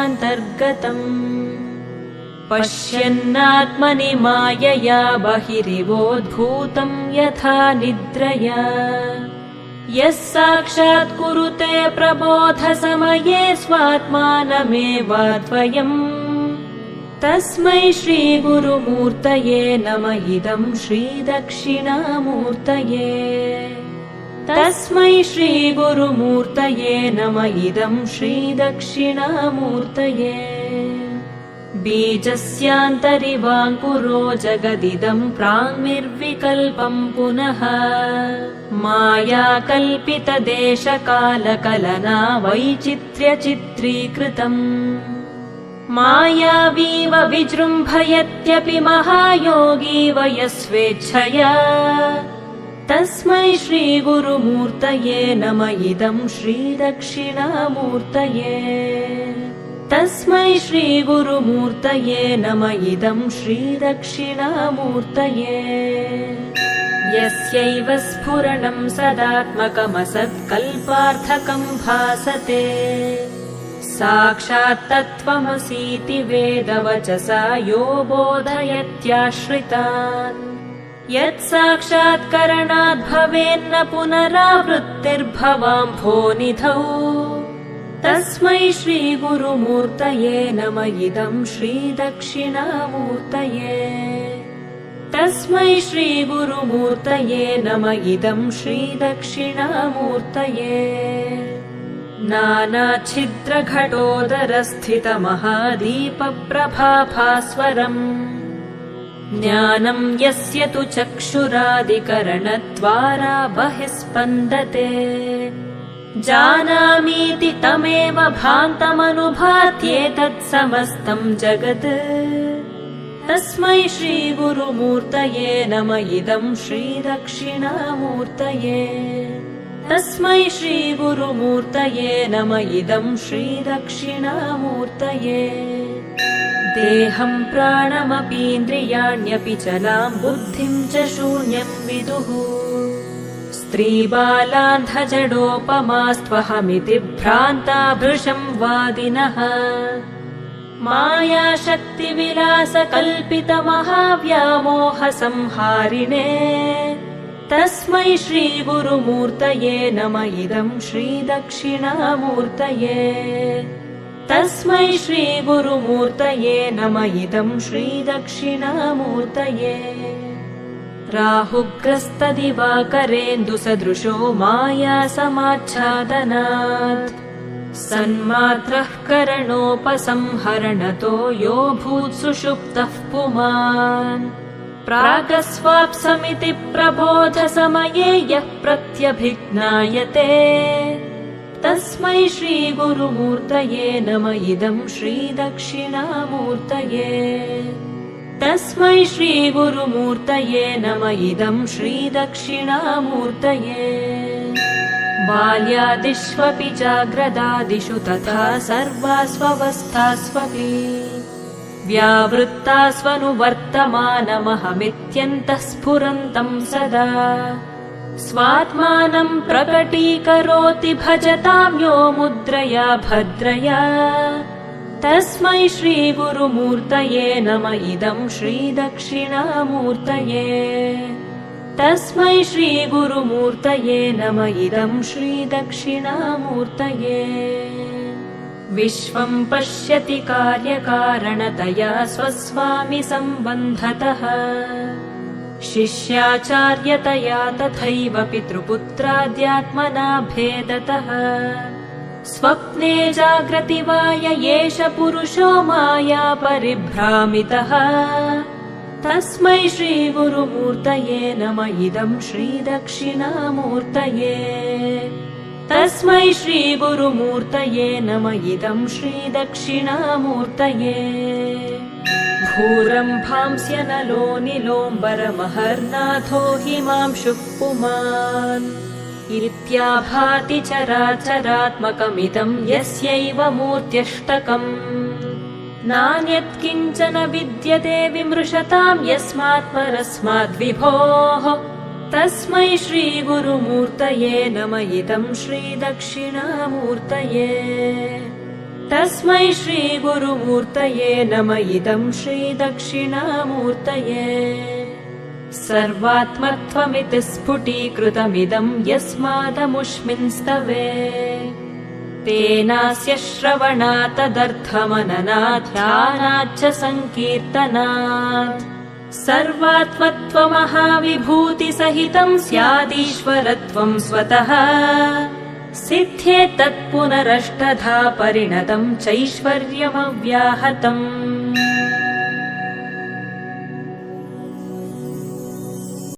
शरीरान्तर्गतम् पश्यन्नात्मनि मायया बहिरिवोद्भूतम् यथा निद्रया यः साक्षात् कुरुते प्रबोधसमये स्वात्मानमेवाद्वयम् तस्मै श्रीगुरुमूर्तये नमः इदं श्रीदक्षिणामूर्तये तस्मै श्रीगुरुमूर्तये नमः इदं श्रीदक्षिणामूर्तये बीजस्यान्तरिवाङ्कुरो जगदिदं प्राङ्निर्विकल्पं पुनः माया कल्पितदेशकालकलना वैचित्र्यचित्रीकृतम् मायावीव विजृम्भयत्यपि महायोगी वयस्वेच्छया तस्मै श्रीगुरुमूर्तये नमः इदं श्रीदक्षिणामूर्तये तस्मै श्रीगुरुमूर्तये नमः इदं श्रीदक्षिणामूर्तये यस्यैव स्फुरणं सदात्मकमसत्कल्पार्थकं भासते साक्षात् तत्त्वमसीति वेदवचसा यो बोधयत्याश्रितान् यत् साक्षात्करणाद् भवेन्न पुनरावृत्तिर्भवाम्भोनिधौ तस्मै श्रीगुरुमूर्तये नमः इदं श्रीदक्षिणामूर्तये तस्मै श्रीगुरुमूर्तये नमः इदं श्रीदक्षिणामूर्तये नानाच्छिद्रघटोदरस्थितमहादीपप्रभाभास्वरम् ज्ञानं यस्य तु चक्षुरादिकरणद्वारा बहिःस्पन्दते जानामीति तमेव भान्तमनुभात्येतत्समस्तं जगत् तस्मै श्रीगुरुमूर्तये नमः इदं श्रीदक्षिणामूर्तये तस्मै श्रीगुरुमूर्तये नमः इदं श्रीदक्षिणामूर्तये देहं प्राणमपीन्द्रियाण्यपि चलां बुद्धिं च शून्यं विदुः स्त्रीबालान्धजडोपमास्त्वहमिति भ्रान्ता भृशं वादिनः मायाशक्तिविलासकल्पितमहाव्यामोहसंहारिणे तस्मै श्रीगुरुमूर्तये नमः इदं श्रीदक्षिणामूर्तये तस्मै श्रीगुरुमूर्तये नमः इदं श्रीदक्षिणामूर्तये राहुग्रस्तदिवाकरेन्दुसदृशो मायासमाच्छादनात् सन्मात्रः करणोपसंहरणतो यो भूत्सुषुप्तः पुमान् प्रागस्वाप्समिति प्रबोधसमये यः प्रत्यभिज्ञायते तस्मै श्रीगुरुमूर्तये नमः इदं श्रीदक्षिणामूर्तये तस्मै श्रीगुरुमूर्तये नमः इदं श्रीदक्षिणामूर्तये बाल्यादिष्वपि जाग्रदादिषु तथा सर्वास्वस्थास्वपि व्यावृत्तास्वनुवर्तमानमहमित्यन्तः स्फुरन्तं सदा स्वात्मानं प्रकटीकरोति भजतां यो मुद्रया भद्रया तस्मै श्रीगुरुमूर्तये नमः इदं श्रीदक्षिणामूर्तये तस्मै श्रीगुरुमूर्तये नमः इदं श्रीदक्षिणामूर्तये विश्वं पश्यति कार्यकारणतया स्वस्वामि सम्बन्धतः शिष्याचार्यतया तथैव पितृपुत्राद्यात्मना भेदतः स्वप्ने जाग्रति वा य एष पुरुषो माया परिभ्रामितः तस्मै श्रीगुरुमूर्तये नमः इदं श्रीदक्षिणामूर्तये तस्मै श्रीगुरुमूर्तये नमः इदं श्रीदक्षिणामूर्तये भूरम्भांस्य नलो निलोम्बरमहर्नाथो हिमांशुः पुमान् इत्याभाति चराचरात्मकमिदं यस्यैव मूर्त्यष्टकम् नान्यत् किञ्चन विद्यते विमृशतां यस्मात् परस्माद्विभोः तस्मै श्रीगुरुमूर्तये नमः इदं श्रीदक्षिणामूर्तये तस्मै श्रीगुरुमूर्तये नम इदं श्रीदक्षिणामूर्तये सर्वात्मत्वमिति स्फुटीकृतमिदं यस्मादमुष्मिंस्तवे तेनास्य श्रवणात् तदर्थमननात् ध्यानाच्च सङ्कीर्तनात् सर्वात्मत्वमहाविभूतिसहितं स्यादीश्वरत्वं स्वतः सिद्ध्येत् तत्पुनरष्टधा परिणतं चैश्वर्यमव्याहतम्।